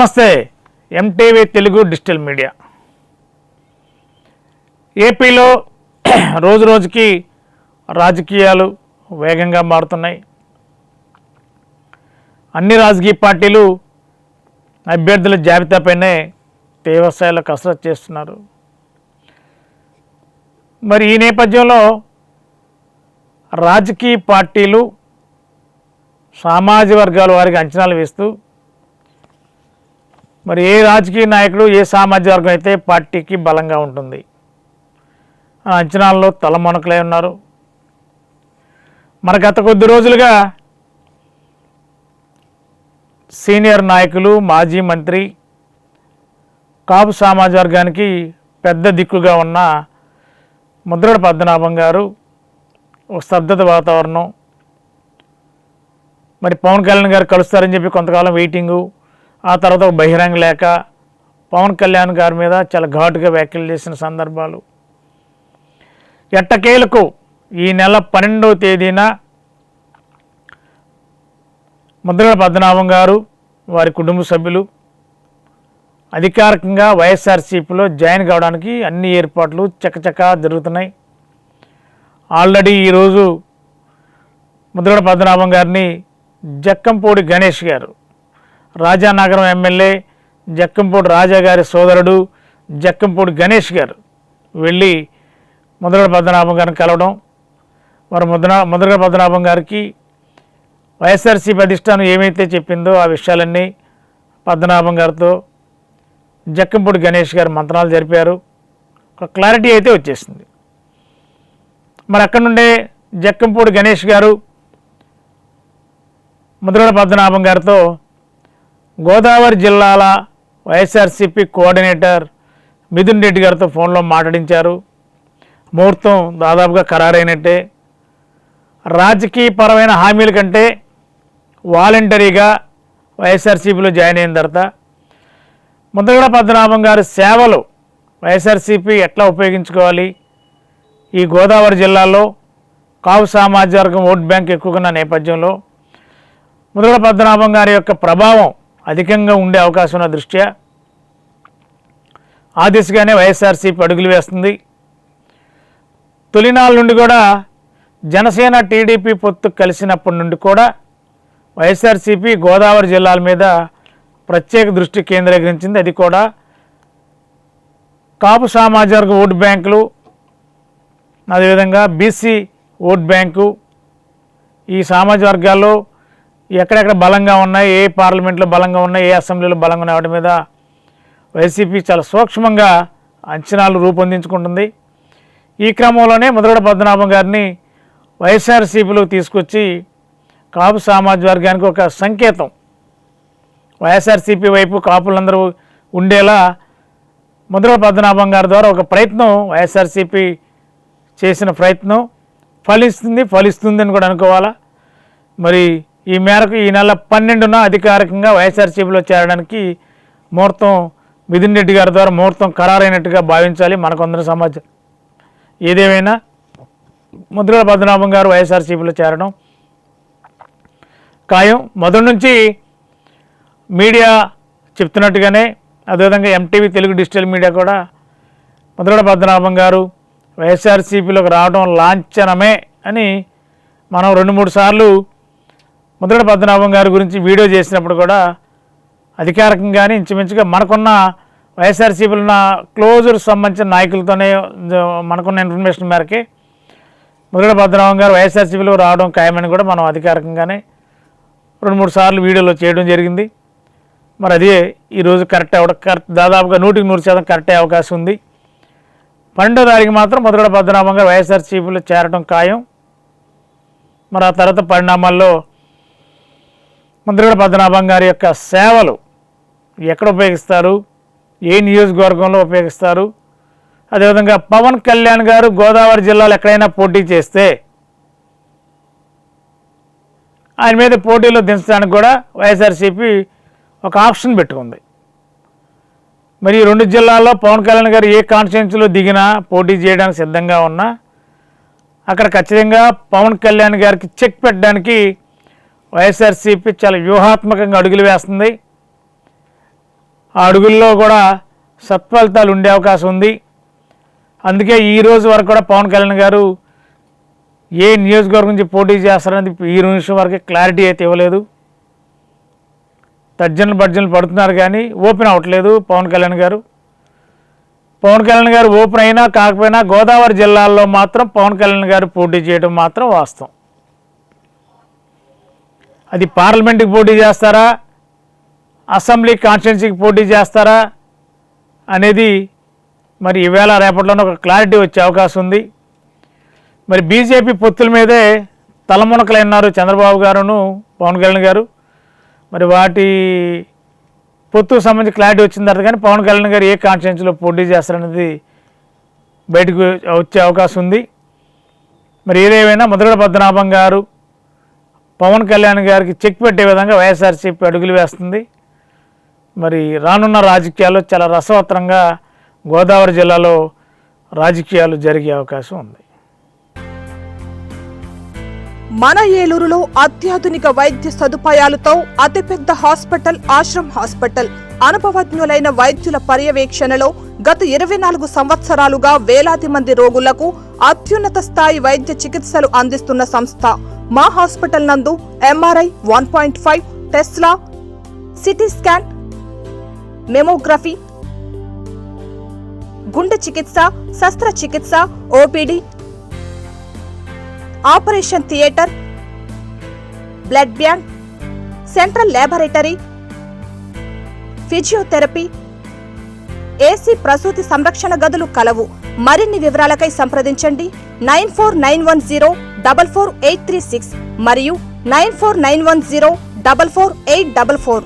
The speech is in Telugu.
నమస్తే. MTV Telugu digital media. ఏపీలో రోజు రోజుకి రాజకీయాలు వేగంగా మారుతున్నాయి. అన్ని రాజకీయ పార్టీలు అభ్యర్థుల జాబితాపైనే తీవ్రస్థాయిలో కసరత్తు చేస్తున్నారు. మరి ఈ నేపథ్యంలో రాజకీయ పార్టీలు సామాజిక వర్గాల వారికి అంచనాలు వేస్తూ మరి ఏ రాజకీయ నాయకుడు ఏ సామాజిక వర్గం అయితే పార్టీకి బలంగా ఉంటుంది ఆ అంచనాల్లో తలమునకలై ఉన్నారు. మన గత కొద్ది రోజులుగా సీనియర్ నాయకులు, మాజీ మంత్రి, కాపు సామాజిక వర్గానికి పెద్ద దిక్కుగా ఉన్న ముద్రగడ పద్మనాభం గారు ఒక స్తబ్దత వాతావరణం. మరి పవన్ కళ్యాణ్ గారు కలుస్తారని చెప్పి కొంతకాలం వెయిటింగు, ఆ తర్వాత ఒక బహిరంగ లేఖ, పవన్ కళ్యాణ్ గారి మీద చాలా ఘాటుగా వ్యాఖ్యలు చేసిన సందర్భాలు. ఎట్టకేలకు ఈ నెల 12వ తేదీన ముద్రగడ పద్మనాభం గారు, వారి కుటుంబ సభ్యులు అధికారికంగా వైఎస్ఆర్సీపీలో జాయిన్ కావడానికి అన్ని ఏర్పాట్లు చకచకా జరుగుతున్నాయి. ఆల్రెడీ ఈరోజు ముద్రగడ పద్మనాభం గారిని జక్కంపూడి గణేష్ గారు, రాజానగరం ఎమ్మెల్యే జక్కంపూడి రాజా గారి సోదరుడు జక్కంపూడి గణేష్ గారు వెళ్ళి ముద్రగడ పద్మనాభం గారిని కలవడం, మరి ముద్రగడ పద్మనాభం గారికి వైఎస్ఆర్సీపీ అధిష్టానం ఏమైతే చెప్పిందో ఆ విషయాలన్నీ పద్మనాభం గారితో జక్కంపూడి గణేష్ గారు మంత్రాలు జరిపారు. ఒక క్లారిటీ అయితే వచ్చేసింది. మరి అక్కడ నుండే జక్కంపూడి గణేష్ గారు ముద్రగడ పద్మనాభం గారితో గోదావరి జిల్లాల వైఎస్ఆర్సీపీ కోఆర్డినేటర్ మిథున్ రెడ్డి గారితో ఫోన్లో మాట్లాడించారు. ముహూర్తం దాదాపుగా ఖరారైనట్టే. రాజకీయపరమైన హామీల కంటే వాలంటరీగా వైఎస్ఆర్సీపీలో జాయిన్ అయిన తర్వాత ముద్రగడ పద్మనాభం గారి సేవలు వైఎస్ఆర్సీపీ ఎట్లా ఉపయోగించుకోవాలి, ఈ గోదావరి జిల్లాలో కాపు సామాజిక వర్గం ఓట్ బ్యాంక్ ఎక్కువగా ఉన్న నేపథ్యంలో ముద్రగడ పద్మనాభం గారి యొక్క ప్రభావం అధికంగా ఉండే అవకాశం ఉన్న దృష్ట్యా ఆ దిశగానే వైఎస్ఆర్సీపీ అడుగులు వేస్తుంది. తొలినాళ్ళ నుండి కూడా జనసేన టీడీపీ పొత్తు కలిసినప్పటి నుండి కూడా వైఎస్ఆర్సీపీ గోదావరి జిల్లాల మీద ప్రత్యేక దృష్టి కేంద్రీకరించింది. అది కూడా కాపు సామాజిక వర్గ ఓటు బ్యాంకులు, అదేవిధంగా బీసీ ఓట్ బ్యాంకు, ఈ సామాజిక వర్గాల్లో ఎక్కడెక్కడ బలంగా ఉన్నాయి, ఏ పార్లమెంట్లో బలంగా ఉన్నాయి, ఏ అసెంబ్లీలో బలంగా ఉన్నాయి, వాటి మీద వైసీపీ చాలా సూక్ష్మంగా అంచనాలు రూపొందించుకుంటుంది. ఈ క్రమంలోనే ముద్రగడ పద్మనాభం గారిని వైఎస్ఆర్సీపీలో తీసుకొచ్చి కాపు సామాజిక వర్గానికి ఒక సంకేతం, వైఎస్ఆర్సీపీ వైపు కాపులందరూ ఉండేలా ముద్రగడ పద్మనాభం గారి ద్వారా ఒక ప్రయత్నం వైఎస్ఆర్సీపీ చేసిన ప్రయత్నం ఫలిస్తుంది అని కూడా అనుకోవాలా. మరి ఈ మేరకు ఈ నెల 12న అధికారికంగా వైఎస్ఆర్సీపీలో చేరడానికి ముహూర్తం మిథున్ రెడ్డి గారి ద్వారా ముహూర్తం ఖరారైనట్టుగా భావించాలి మనకందరం సమాజం. ఏదేమైనా ముద్రగడ పద్మనాభం గారు వైఎస్ఆర్సీపీలో చేరడం ఖాయం. మొదటి నుంచి మీడియా చెప్తున్నట్టుగానే, అదేవిధంగా ఎంటీవీ తెలుగు డిజిటల్ మీడియా కూడా ముద్రగడ పద్మనాభం గారు వైఎస్ఆర్సీపీలోకి రావడం లాంఛనమే అని మనం 2-3 సార్లు ముద్రగడ పద్మనాభం గారి గురించి వీడియో చేసినప్పుడు కూడా అధికారికంగానే ఇంచుమించుగా మనకున్న వైఎస్ఆర్సీపీలో ఉన్న క్లోజర్ సంబంధించిన నాయకులతోనే మనకున్న ఇన్ఫర్మేషన్ మేరకే ముద్రగడ పద్మనాభం గారు వైఎస్ఆర్సీపీలో రావడం ఖాయమని కూడా మనం అధికారికంగానే 2-3 సార్లు వీడియోలో చేయడం జరిగింది. మరి అదే ఈరోజు కరెక్ట్ దాదాపుగా 100% కరెక్ట్ అయ్యే అవకాశం ఉంది. 12వ తారీఖు మాత్రం ముద్రగడ పద్మనాభం గారు వైఎస్ఆర్సీపీలో చేరడం ఖాయం. మరి ఆ తర్వాత పరిణామాల్లో ముద్రగడ పద్మనాభం గారి యొక్క సేవలు ఎక్కడ ఉపయోగిస్తారు, ఏ నియోజకవర్గంలో ఉపయోగిస్తారు, అదేవిధంగా పవన్ కళ్యాణ్ గారు గోదావరి జిల్లాలో ఎక్కడైనా పోటీ చేస్తే ఆయన మీద పోటీలో దించడానికి కూడా వైఎస్ఆర్సీపీ ఒక ఆప్షన్ పెట్టుకుంది. మరి ఈ 2 జిల్లాల్లో పవన్ కళ్యాణ్ గారు ఏ కాన్స్టిట్యున్సీలో దిగినా, పోటీ చేయడానికి సిద్ధంగా ఉన్నా అక్కడ ఖచ్చితంగా పవన్ కళ్యాణ్ గారికి చెక్ పెట్టడానికి వైఎస్ఆర్సీపీ చాలా వ్యూహాత్మకంగా అడుగులు వేస్తుంది. ఆ అడుగుల్లో కూడా సత్ఫలితాలు ఉండే అవకాశం ఉంది. అందుకే ఈ రోజు వరకు కూడా పవన్ కళ్యాణ్ గారు ఏ నియోజకవర్గం నుంచి పోటీ చేస్తారనేది ఈ నిమిషం వరకు క్లారిటీ అయితే ఇవ్వలేదు. తర్జనలు భర్జనలు పడుతున్నారు కానీ ఓపెన్ అవ్వట్లేదు పవన్ కళ్యాణ్ గారు. పవన్ కళ్యాణ్ గారు ఓపెన్ అయినా కాకపోయినా గోదావరి జిల్లాల్లో మాత్రం పవన్ కళ్యాణ్ గారు పోటీ చేయడం మాత్రం వాస్తవం. అది పార్లమెంట్కి పోటీ చేస్తారా, అసెంబ్లీ కాన్స్టిట్యున్సీకి పోటీ చేస్తారా అనేది మరి ఈవేళ రేపట్లోనే ఒక క్లారిటీ వచ్చే అవకాశం ఉంది. మరి బీజేపీ పొత్తుల మీదే తలమునకలైనారు చంద్రబాబు గారును పవన్ కళ్యాణ్ గారు. మరి వాటి పొత్తుకు సంబంధించి క్లారిటీ వచ్చిన తర్వాత కానీ పవన్ కళ్యాణ్ గారు ఏ కాన్స్టిట్యున్సీలో పోటీ చేస్తారనేది బయటకు వచ్చే అవకాశం ఉంది. మరి ఏదేమైనా ముద్రగడ పద్మనాభం గారు పవన్ కళ్యాణ్ గారికి చెక్ పెట్టే విధంగా వైఎస్ఆర్సీపీ అడుగులు వేస్తుంది. మరి రానున్న రాజకీయాల్లో చాలా రసవత్తరంగా గోదావరి జిల్లాలో రాజకీయాలు జరిగే అవకాశం ఉంది. మన ఏలూరులో అత్యాధునిక వైద్య సదుపాయాలతో అతిపెద్ద హాస్పిటల్ ఆశ్రమ్ హాస్పిటల్. అనుభవజ్ఞులైన వైద్యుల పర్యవేక్షణలో గత 24 సంవత్సరాలుగా వేలాది మంది రోగులకు అత్యున్నత స్థాయి వైద్య చికిత్సలు అందిస్తున్న సంస్థ. మా హాస్పిటల్ నందు MRI 1.5 Tesla, CT scan, mammography, గుండె చికిత్స, శస్త్రచికిత్స, OPD, operation theatre, blood bank, central laboratory, physiotherapy, AC ప్రసూతి సంరక్షణ గదులు కలవు. మరిన్ని వివరాలకై సంప్రదించండి 9491044836 మరియు 9491044844.